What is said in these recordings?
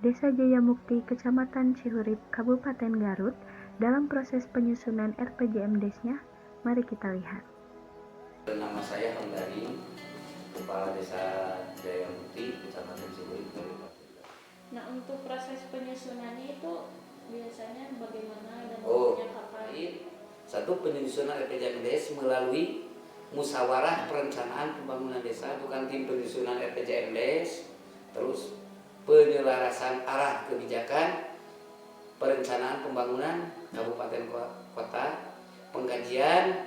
Desa Jayamukti, Kecamatan Cihurip, Kabupaten Garut, dalam proses penyusunan RPJMDes-nya? Mari kita lihat. Nama saya Hamdani, Kepala Desa Jayamukti, Kecamatan Cihurip, Garut. Nah, untuk proses penyusunannya itu biasanya bagaimana dan waktunya kapan? Satu, penyusunan RPJMDes melalui musyawarah perencanaan pembangunan desa, bukan tim penyusunan RPJMDes. Terus penyelarasan arah kebijakan perencanaan pembangunan kabupaten kota, pengkajian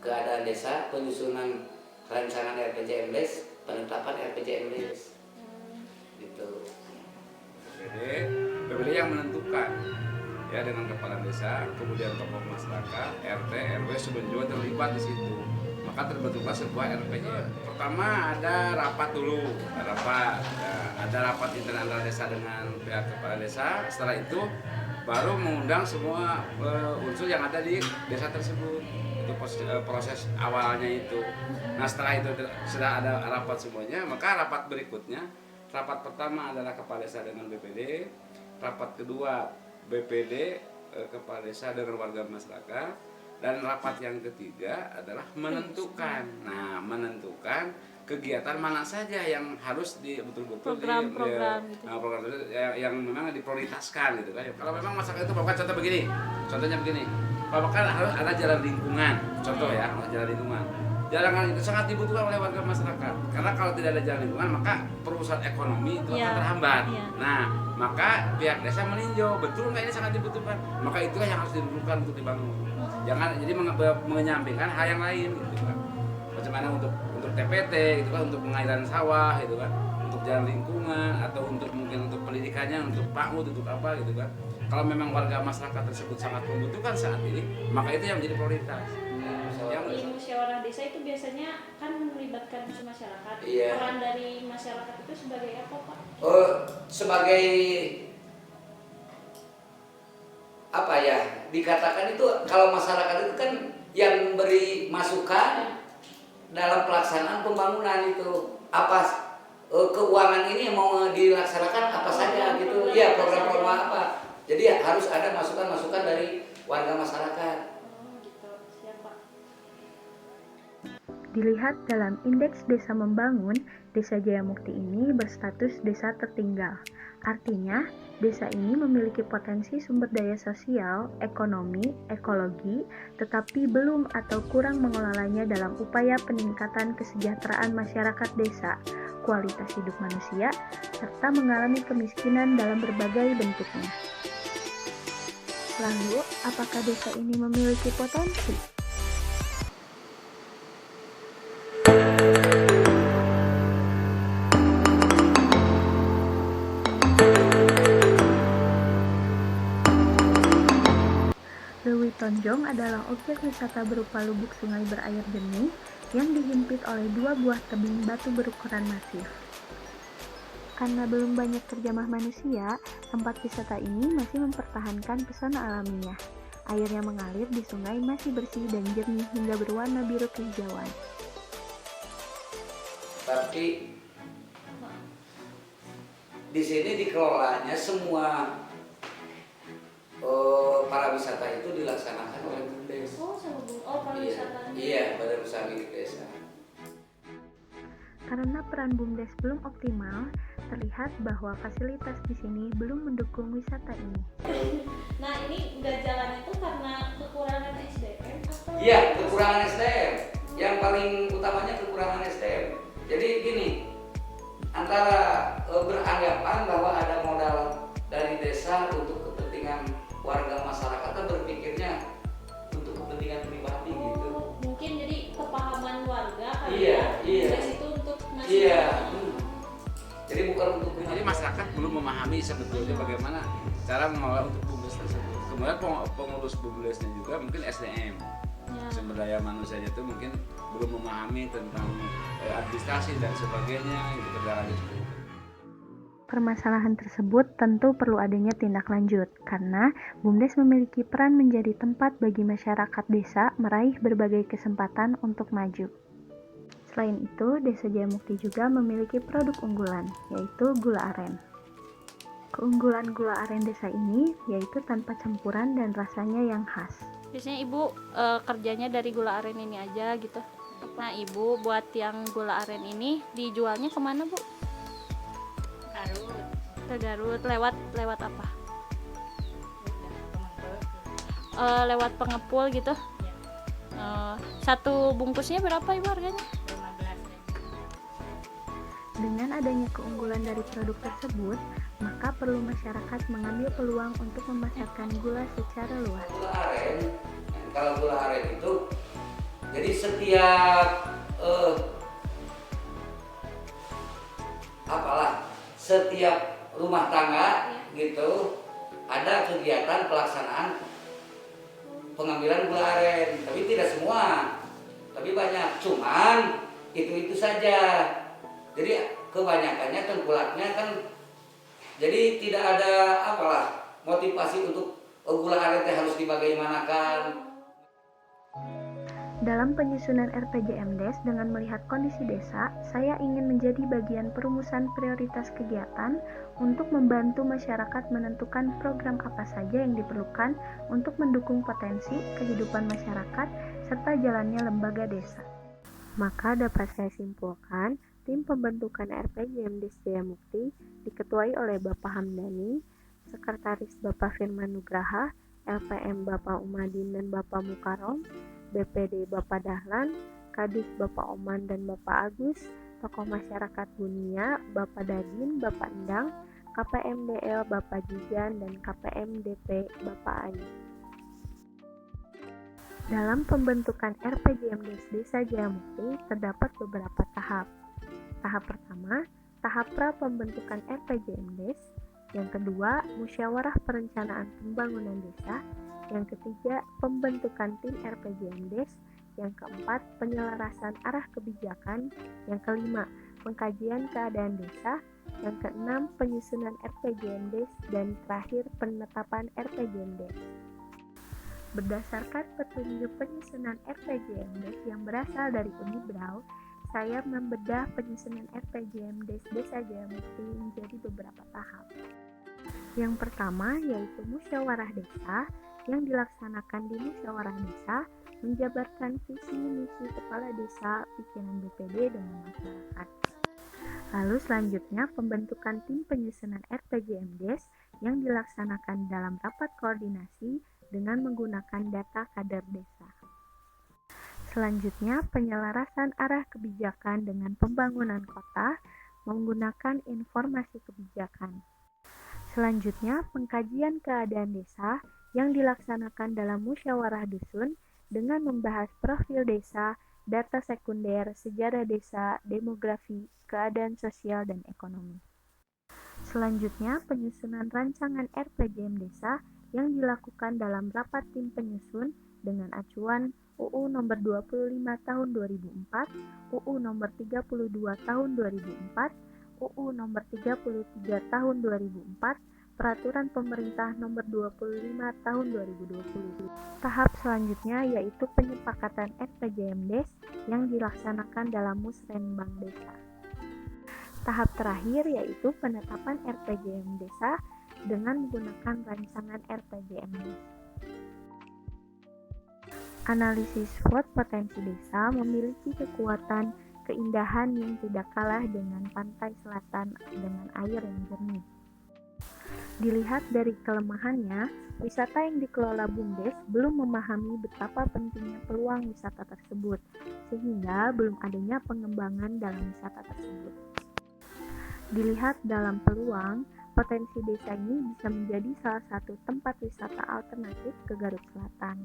keadaan desa, penyusunan rancangan RPJMDes, penetapan RPJMDes. Gitu. BPD yang menentukan ya dengan kepala desa, kemudian tokoh masyarakat, RT, RW juga terlibat di situ. Maka terbentuklah sebuah RPJ. Pertama ada rapat dulu, ada rapat internal desa dengan pihak kepala desa. Setelah itu baru mengundang semua unsur yang ada di desa tersebut. Itu proses awalnya itu. Nah, setelah itu sudah ada rapat semuanya, maka rapat berikutnya, rapat pertama adalah kepala desa dengan BPD, rapat kedua BPD kepala desa dengan warga masyarakat, dan rapat yang ketiga adalah menentukan. Nah, menentukan kegiatan mana saja yang harus betul-betul program yang memang diprioritaskan gitu kan. Kalau memang masyarakat itu bahkan contohnya begini. Bahkan harus ada jalan lingkungan. Contoh ya, jalan lingkungan. Jalan itu sangat dibutuhkan oleh warga masyarakat. Karena kalau tidak ada jalan lingkungan, maka perusahaan ekonomi itu akan terhambat. Nah, maka pihak desa meninjau, betul nggak ini sangat dibutuhkan. Maka itulah yang harus dibutuhkan untuk dibangun. Jangan jadi menyampingkan hal yang lain gitu kan. Bagaimana untuk TPT gitu kan, untuk pengairan sawah gitu kan, untuk jalan lingkungan atau mungkin untuk pendidikannya, untuk PAUD, untuk apa gitu kan. Kalau memang warga masyarakat tersebut sangat membutuhkan saat ini, maka itu yang menjadi prioritas. Di musyawarah desa itu biasanya kan melibatkan masyarakat. Iya. Peran dari masyarakat itu sebagai apa, Pak? Sebagai apa ya? Dikatakan itu kalau masyarakat itu kan yang beri masukan dalam pelaksanaan pembangunan itu. Apa keuangan ini mau dilaksanakan apa saja gitu. Iya, program-program apa. Jadi harus ada masukan-masukan dari warga masyarakat. Dilihat dalam Indeks Desa Membangun, Desa Jayamukti ini berstatus desa tertinggal. Artinya, desa ini memiliki potensi sumber daya sosial, ekonomi, ekologi, tetapi belum atau kurang mengelolanya dalam upaya peningkatan kesejahteraan masyarakat desa, kualitas hidup manusia, serta mengalami kemiskinan dalam berbagai bentuknya. Lalu, apakah desa ini memiliki potensi? Lewi Tonjong adalah objek wisata berupa lubuk sungai berair jernih yang dihimpit oleh dua buah tebing batu berukuran masif. Karena belum banyak terjamah manusia, tempat wisata ini masih mempertahankan pesona alaminya. Air yang mengalir di sungai masih bersih dan jernih hingga berwarna biru kehijauan. Tapi di sini dikelolanya semua para wisata itu dilaksanakan oleh BUMDes. Pariwisata. Iya, Badan Usaha Milik Desa. Karena peran BUMDes belum optimal, terlihat bahwa fasilitas di sini belum mendukung wisata ini. Nah, ini nggak jalan itu karena kekurangan SDM atau? Iya, kekurangan SDM. Yang paling utamanya kekurangan SDM. Jadi gini, antara beranggapan bahwa ada modal dari desa untuk kepentingan warga masyarakat, berpikirnya untuk kepentingan pribadi gitu. Mungkin jadi kepahaman warga kali Iya. itu untuk masyarakat. Iya. Jadi bukan untuk pribadi. Jadi masyarakat belum memahami sebetulnya bagaimana cara mengelola untuk BUMDes tersebut. Kemudian pengurus BUMDesnya juga mungkin SDM, sumber daya manusianya itu mungkin belum memahami tentang administrasi dan sebagainya gitu, kendala itu. Permasalahan tersebut tentu perlu adanya tindak lanjut, karena BUMDes memiliki peran menjadi tempat bagi masyarakat desa meraih berbagai kesempatan untuk maju. Selain itu, Desa Jayamukti juga memiliki produk unggulan, yaitu gula aren. Keunggulan gula aren desa ini yaitu tanpa campuran dan rasanya yang khas. Biasanya ibu kerjanya dari gula aren ini aja gitu. Nah ibu buat yang gula aren ini dijualnya kemana bu? Garut. Ke Garut. Lewat apa? Lewat pengepul gitu. Satu bungkusnya berapa ibu harganya? 15.000. Dengan adanya keunggulan dari produk tersebut, maka perlu masyarakat mengambil peluang untuk memasarkan gula secara luas. Gula aren, kalau gula aren itu, jadi setiap setiap rumah tangga gitu ada kegiatan pelaksanaan pengambilan gula aren, tapi tidak semua, tapi banyak. Cuman itu saja. Jadi kebanyakannya tengkulaknya kan, jadi tidak ada motivasi untuk gula aren harus dibagaimanakan. Dalam penyusunan RPJMDes dengan melihat kondisi desa, saya ingin menjadi bagian perumusan prioritas kegiatan untuk membantu masyarakat menentukan program apa saja yang diperlukan untuk mendukung potensi kehidupan masyarakat serta jalannya lembaga desa. Maka dapat saya simpulkan, tim pembentukan RPJMDes Jayamukti diketuai oleh Bapak Hamdani, Sekretaris Bapak Firman Nugraha, LPM Bapak Umadin dan Bapak Mukarom, BPD Bapak Dahlan, Kadis Bapak Oman dan Bapak Agus, tokoh masyarakat Bunia, Bapak Dadin, Bapak Endang, KPMDL Bapak Jijan, dan KPMDP Bapak Ayu. Dalam pembentukan RPJMDes Desa Jayamukti terdapat beberapa tahap. Tahap pertama, tahap pra pembentukan RPJMDes. Yang kedua, musyawarah perencanaan pembangunan desa. Yang ketiga, pembentukan tim RPJMDes. Yang keempat, penyelarasan arah kebijakan. Yang kelima, pengkajian keadaan desa. Yang keenam, penyusunan RPJMDes. Dan terakhir, penetapan RPJMDes. Berdasarkan petunjuk penyusunan RPJMDes yang berasal dari Unibrau, saya membedah penyusunan RPJMDes Desa Jayamukti menjadi beberapa tahap. Yang pertama yaitu musyawarah desa, yang dilaksanakan di musyawarah desa menjabarkan visi misi kepala desa, pikiran BPD dengan masyarakat. Lalu selanjutnya pembentukan tim penyusunan RPJMDes yang dilaksanakan dalam rapat koordinasi dengan menggunakan data kader desa. Selanjutnya penyelarasan arah kebijakan dengan pembangunan kota menggunakan informasi kebijakan. Selanjutnya pengkajian keadaan desa yang dilaksanakan dalam musyawarah dusun dengan membahas profil desa, data sekunder, sejarah desa, demografi, keadaan sosial dan ekonomi. Selanjutnya penyusunan rancangan RPJM desa yang dilakukan dalam rapat tim penyusun dengan acuan UU nomor 25 tahun 2004, UU nomor 32 tahun 2004, UU nomor 33 tahun 2004, Peraturan Pemerintah nomor 25 tahun 2020. Tahap selanjutnya yaitu penyepakatan RPJMDes yang dilaksanakan dalam Musrenbang Desa. Tahap terakhir yaitu penetapan RPJM Desa dengan menggunakan rancangan RPJMDes. Analisis SWOT potensi desa memiliki kekuatan keindahan yang tidak kalah dengan pantai selatan dengan air yang jernih. Dilihat dari kelemahannya, wisata yang dikelola BUMDes belum memahami betapa pentingnya peluang wisata tersebut, sehingga belum adanya pengembangan dalam wisata tersebut. Dilihat dalam peluang, potensi desa ini bisa menjadi salah satu tempat wisata alternatif ke Garut Selatan.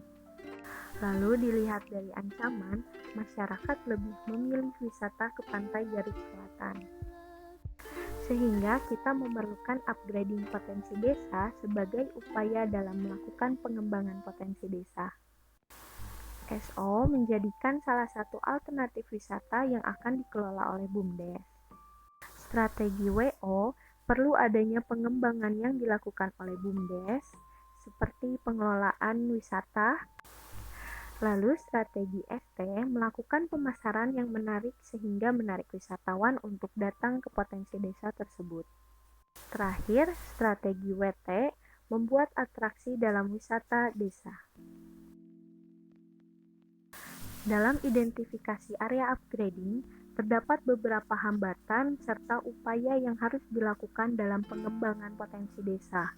Lalu dilihat dari ancaman, masyarakat lebih memilih wisata ke pantai Garut Selatan. Sehingga kita memerlukan upgrading potensi desa sebagai upaya dalam melakukan pengembangan potensi desa. SO menjadikan salah satu alternatif wisata yang akan dikelola oleh BUMDes. Strategi WO perlu adanya pengembangan yang dilakukan oleh BUMDes, seperti pengelolaan wisata, Lalu strategi ST melakukan pemasaran yang menarik sehingga menarik wisatawan untuk datang ke potensi desa tersebut. Terakhir, strategi WT membuat atraksi dalam wisata desa. Dalam identifikasi area upgrading, terdapat beberapa hambatan serta upaya yang harus dilakukan dalam pengembangan potensi desa.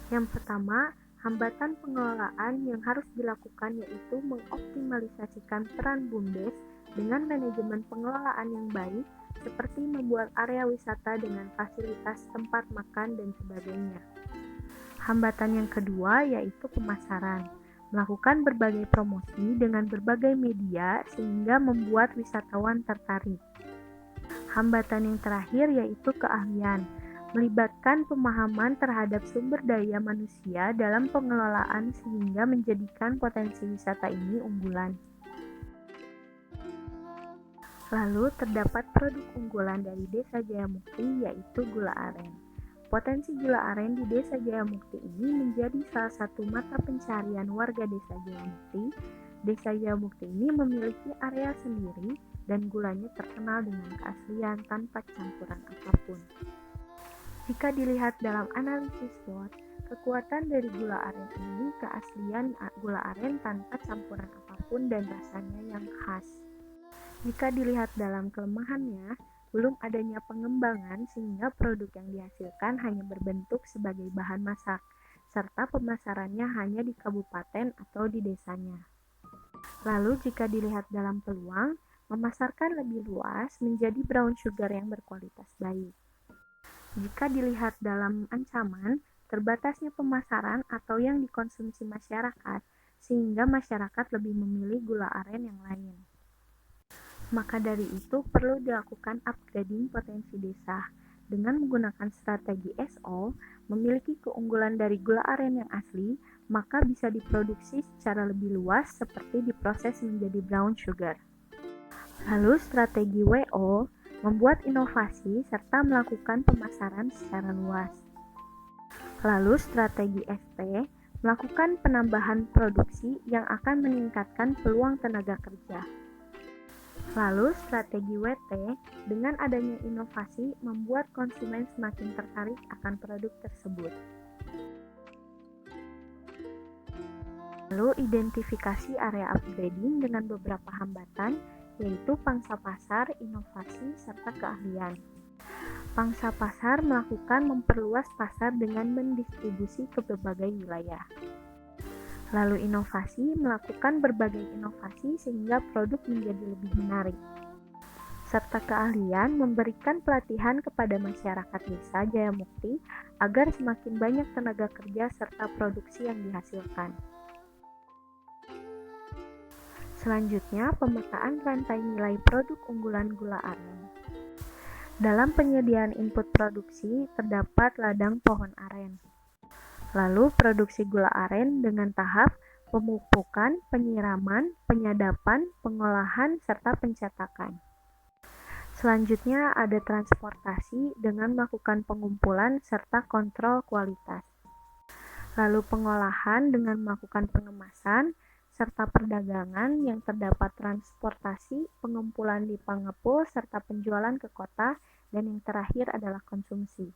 Yang pertama, hambatan pengelolaan yang harus dilakukan yaitu mengoptimalisasikan peran BUMDes dengan manajemen pengelolaan yang baik, seperti membuat area wisata dengan fasilitas tempat makan dan sebagainya. Hambatan yang kedua yaitu pemasaran, melakukan berbagai promosi dengan berbagai media sehingga membuat wisatawan tertarik. Hambatan yang terakhir yaitu keahlian, melibatkan pemahaman terhadap sumber daya manusia dalam pengelolaan sehingga menjadikan potensi wisata ini unggulan. Lalu terdapat produk unggulan dari Desa Jayamukti yaitu gula aren. Potensi gula aren di Desa Jayamukti ini menjadi salah satu mata pencarian warga Desa Jayamukti. Desa Jayamukti ini memiliki area sendiri dan gulanya terkenal dengan keaslian tanpa campuran apapun. Jika dilihat dalam analisis SWOT, kekuatan dari gula aren ini keaslian gula aren tanpa campuran apapun dan rasanya yang khas. Jika dilihat dalam kelemahannya, belum adanya pengembangan sehingga produk yang dihasilkan hanya berbentuk sebagai bahan masak, serta pemasarannya hanya di kabupaten atau di desanya. Lalu jika dilihat dalam peluang, memasarkan lebih luas menjadi brown sugar yang berkualitas baik. Jika dilihat dalam ancaman, terbatasnya pemasaran atau yang dikonsumsi masyarakat, sehingga masyarakat lebih memilih gula aren yang lain. Maka dari itu perlu dilakukan upgrading potensi desa dengan menggunakan strategi SO, memiliki keunggulan dari gula aren yang asli, maka bisa diproduksi secara lebih luas seperti diproses menjadi brown sugar. Lalu strategi WO, membuat inovasi serta melakukan pemasaran secara luas. Lalu strategi ST, melakukan penambahan produksi yang akan meningkatkan peluang tenaga kerja. Lalu strategi WT, dengan adanya inovasi membuat konsumen semakin tertarik akan produk tersebut. Lalu identifikasi area upgrading dengan beberapa hambatan, yaitu pangsa pasar, inovasi, serta keahlian. Pangsa pasar melakukan memperluas pasar dengan mendistribusi ke berbagai wilayah. Lalu inovasi melakukan berbagai inovasi sehingga produk menjadi lebih menarik. Serta keahlian memberikan pelatihan kepada masyarakat Desa Jayamukti agar semakin banyak tenaga kerja serta produksi yang dihasilkan. Selanjutnya, pemetaan rantai nilai produk unggulan gula aren. Dalam penyediaan input produksi terdapat ladang pohon aren. Lalu produksi gula aren dengan tahap pemupukan, penyiraman, penyadapan, pengolahan, serta pencetakan. Selanjutnya ada transportasi dengan melakukan pengumpulan serta kontrol kualitas. Lalu pengolahan dengan melakukan pengemasan, serta perdagangan yang terdapat transportasi, pengumpulan di pengepul, serta penjualan ke kota, dan yang terakhir adalah konsumsi.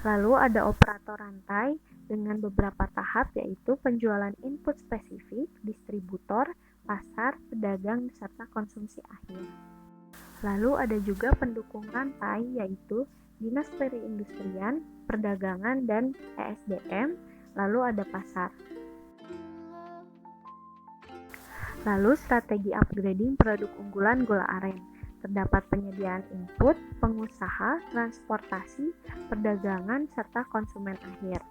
Lalu ada operator rantai dengan beberapa tahap yaitu penjualan input spesifik, distributor, pasar, pedagang, serta konsumsi akhir. Lalu ada juga pendukung rantai yaitu Dinas Perindustrian, Perdagangan, dan ESDM, lalu ada pasar. Lalu strategi upgrading produk unggulan gula aren. Terdapat penyediaan input, pengusaha, transportasi, perdagangan, serta konsumen akhir.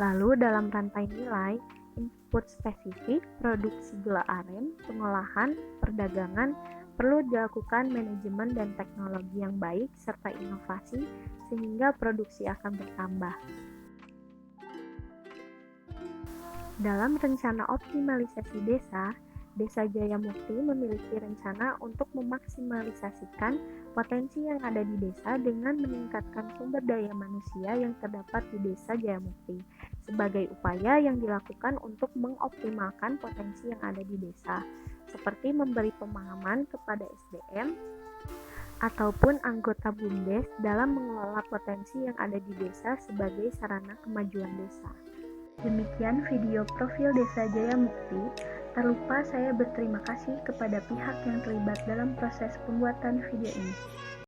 Lalu dalam rantai nilai, input spesifik, produksi gula aren, pengolahan, perdagangan, perlu dilakukan manajemen dan teknologi yang baik serta inovasi sehingga produksi akan bertambah. Dalam rencana optimalisasi desa, Desa Jayamukti memiliki rencana untuk memaksimalisasikan potensi yang ada di desa dengan meningkatkan sumber daya manusia yang terdapat di Desa Jayamukti. sebagai upaya yang dilakukan untuk mengoptimalkan potensi yang ada di desa, seperti memberi pemahaman kepada SDM ataupun anggota BUMDes dalam mengelola potensi yang ada di desa sebagai sarana kemajuan desa. Demikian video profil Desa Jaya Mukti. Tak lupa saya berterima kasih kepada pihak yang terlibat dalam proses pembuatan video ini.